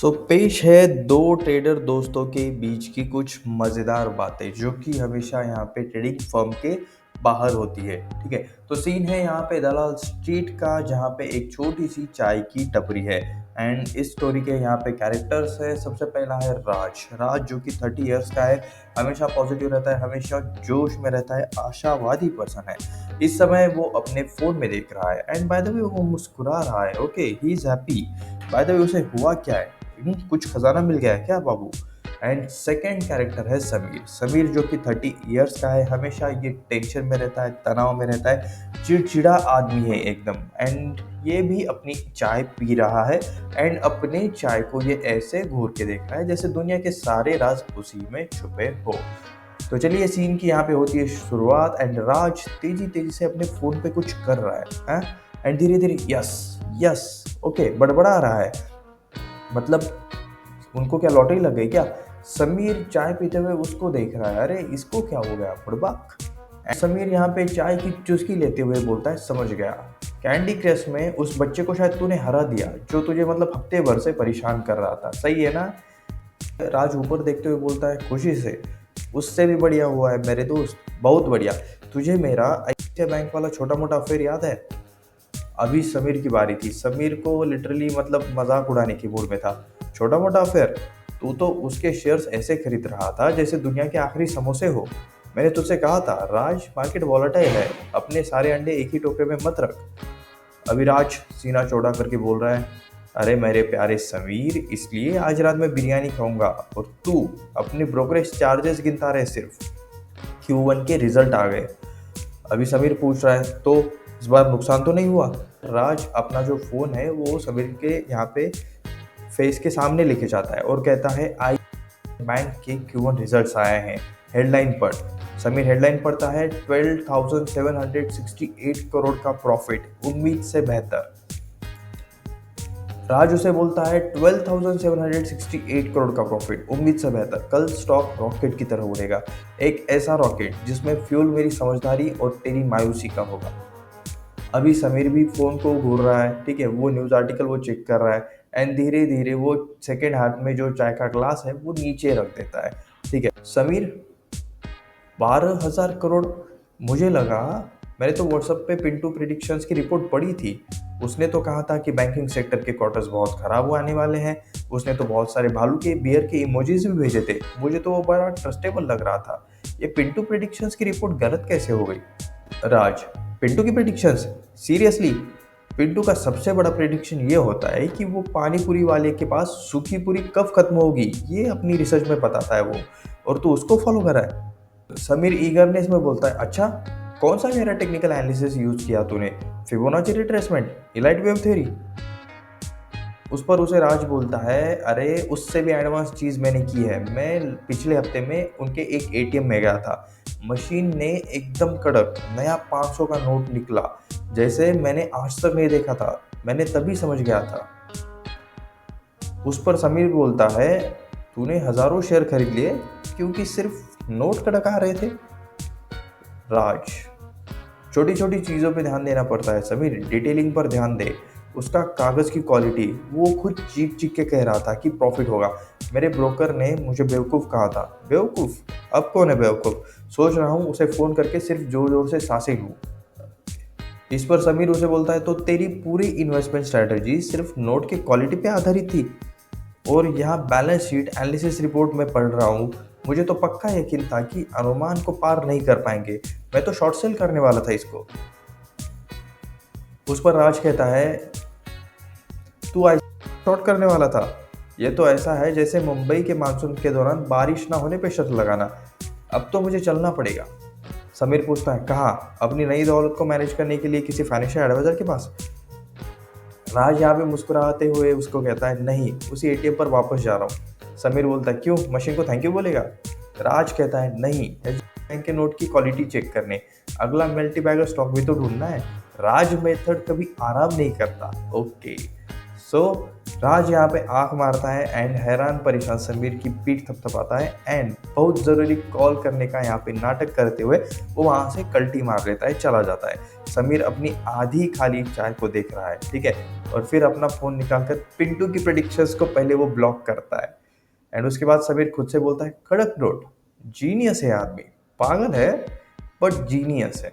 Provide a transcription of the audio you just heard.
पेश है दो ट्रेडर दोस्तों के बीच की कुछ मज़ेदार बातें जो कि हमेशा यहाँ पे ट्रेडिंग फर्म के बाहर होती है। ठीक है, तो सीन है यहाँ पे दलाल स्ट्रीट का, जहाँ पे एक छोटी सी चाय की टपरी है। एंड इस स्टोरी के यहाँ पे कैरेक्टर्स है। सबसे पहला है राज। राज जो कि 30 इयर्स का है, हमेशा पॉजिटिव रहता है, हमेशा जोश में रहता है, आशावादी पर्सन है। इस समय वो अपने फ़ोन में देख रहा है एंड बाय द वे वो मुस्कुरा रहा है। Okay, he is happy. By the way उसे हुआ क्या है, कुछ खजाना मिल गया है क्या बाबू। एंड सेकेंड कैरेक्टर है समीर। समीर जो कि 30 इयर्स का है, हमेशा ये टेंशन में रहता है, तनाव में रहता है, चिड़चिड़ा आदमी है एकदम। एंड ये भी अपनी चाय पी रहा है एंड अपने चाय को ये ऐसे घूर के देख रहा है जैसे दुनिया के सारे राज उसी में छुपे हो। तो चलिए सीन की यहाँ पे होती है शुरुआत। एंड राज तेजी तेजी से अपने फोन पे कुछ कर रहा है एंड धीरे धीरे यस यस ओके बड़बड़ा रहा है। मतलब उनको क्या लॉटरी लग गई क्या। समीर चाय पीते हुए उसको देख रहा है, अरे इसको क्या हो गया बुड़बक। समीर यहाँ पे चाय की चुस्की लेते हुए बोलता है, समझ गया, कैंडी क्रश में उस बच्चे को शायद तूने हरा दिया जो तुझे मतलब हफ्ते भर से परेशान कर रहा था, सही है ना। राज ऊपर देखते हुए बोलता है, खुशी से, उससे भी बढ़िया हुआ है मेरे दोस्त, बहुत बढ़िया। तुझे मेरा ICICI बैंक वाला छोटा मोटा अफेयर याद है। अभी समीर की बारी थी। समीर को लिटरली मतलब मजाक उड़ाने की मूड में था। छोटा मोटा अफेयर, तू तो उसके शेयर्स ऐसे खरीद रहा था जैसे दुनिया के आखिरी समोसे हो। मैंने तुझसे कहा था राज, मार्केट वॉलेटाइल है, अपने सारे अंडे एक ही टोकरे में मत रख। अविराज सीना चौड़ा करके बोल रहा है, अरे मेरे प्यारे समीर, इसलिए आज रात में बिरयानी खाऊंगा और तू अपने ब्रोकरेज चार्जेस गिनता रहे। सिर्फ Q1 के रिजल्ट आ गए। अभी समीर पूछ रहा है, तो इस बार नुकसान तो नहीं हुआ। राज अपना जो फ़ोन है वो समीर के यहाँ पे फेस के सामने लेके जाता है और कहता है, आई बैंक के Q1 रिजल्ट्स आए हैं, हेडलाइन पढ़। समीर हेडलाइन पढ़ता है, 12,768 करोड़ का प्रॉफिट, उम्मीद से बेहतर। राज उसे बोलता है, 12,768 करोड़ का प्रॉफिट, उम्मीद से बेहतर, कल स्टॉक रॉकेट की तरह उड़ेगा, एक ऐसा रॉकेट जिसमें फ्यूल मेरी समझदारी और तेरी मायूसी का होगा। अभी समीर भी फ़ोन को घूर रहा है, ठीक है, वो न्यूज़ आर्टिकल वो चेक कर रहा है एंड धीरे धीरे वो सेकेंड हाथ में जो चाय का ग्लास है वो नीचे रख देता है। ठीक है, समीर, 12,000 करोड़, मुझे लगा, मैंने तो व्हाट्सएप पे पिंटू प्रिडिक्शंस की रिपोर्ट पढ़ी थी। उसने तो कहा था कि बैंकिंग सेक्टर के क्वार्टर्स बहुत खराब आने वाले हैं। उसने तो बहुत सारे भालू के बियर के इमोजीज भी भेजे थे। मुझे तो वो बड़ा ट्रस्टेबल लग रहा था। ये पिंटू प्रिडिक्शंस की रिपोर्ट गलत कैसे हो गई। राज, पिंटू की प्रिडिक्शंस, सीरियसली। पिंटू का सबसे बड़ा प्रिडिक्शन ये होता है कि वो पानी पूरी वाले के पास सूखी पूरी कब खत्म होगी, ये अपनी रिसर्च में बताता है वो, और तू उसको फॉलो कर रहा है। समीर ईगरनेस में बोलता है, अच्छा, कौन सा मेरा टेक्निकल एनालिसिस यूज किया तूने, Fibonacci retracement, elite wave theory. उस पर उसे राज बोलता है, अरे उससे भी एडवांस चीज़ मैंने की है। मैं पिछले हफ्ते में उनके एक ATM में गया था, मशीन ने एकदम कड़क नया 500 का नोट निकला जैसे मैंने आज तक नहीं देखा था। मैंने तभी समझ गया था। उस पर समीर बोलता है, तूने हजारों शेयर खरीद लिए क्योंकि सिर्फ नोट कड़क आ रहे थे। राज, छोटी छोटी चीज़ों पे ध्यान देना पड़ता है समीर, डिटेलिंग पर ध्यान दे। उसका कागज़ की क्वालिटी, वो खुद चीख चीख के कह रहा था कि प्रॉफिट होगा। मेरे ब्रोकर ने मुझे बेवकूफ़ कहा था। बेवकूफ़? अब कौन है बेवकूफ़? सोच रहा हूँ उसे फ़ोन करके सिर्फ जोर जोर से सांसें लूँ। इस पर समीर उसे बोलता है, तो तेरी पूरी इन्वेस्टमेंट स्ट्रैटेजी सिर्फ नोट की क्वालिटी पे आधारित थी। और यहाँ बैलेंस शीट एनालिसिस रिपोर्ट में पढ़ रहा हूँ, मुझे तो पक्का यकीन था कि अनुमान को पार नहीं कर पाएंगे। मैं तो शॉर्ट सेल करने वाला था इसको। उस पर राज कहता है, तू आज शॉर्ट करने वाला था। ये तो ऐसा है जैसे मुंबई के मानसून के दौरान बारिश ना होने पे शर्त लगाना। अब तो मुझे चलना पड़ेगा। समीर पूछता है, कहाँ? अपनी नई दौलत को मैनेज करने के लिए किसी फाइनेंशियल एडवाइजर के पास। राज यहाँ पे मुस्कुराते हुए उसको कहता है, नहीं, उसी ATM पर वापस जा रहा हूँ। समीर बोलता है, क्यों, मशीन को थैंक यू बोलेगा? राज कहता है, नहीं, बैंक के नोट की क्वालिटी चेक करने, अगला मल्टी बैगर स्टॉक भी तो ढूंढना है। राज मेथड कभी आराम नहीं करता। ओके, सो राज यहाँ पे आंख मारता है एंड हैरान परेशान समीर की पीठ थपथपाता है एंड बहुत ज़रूरी कॉल करने का यहाँ पे नाटक करते हुए वो वहाँ से कल्टी मार लेता है, चला जाता है। समीर अपनी आधी खाली चाय को देख रहा है, ठीक है, और फिर अपना फ़ोन निकालकर पिंटू की प्रेडिक्शंस को पहले वो ब्लॉक करता है। एंड उसके बाद समीर खुद से बोलता है, कड़क नोट, जीनियस है आदमी, पागल है बट जीनियस है।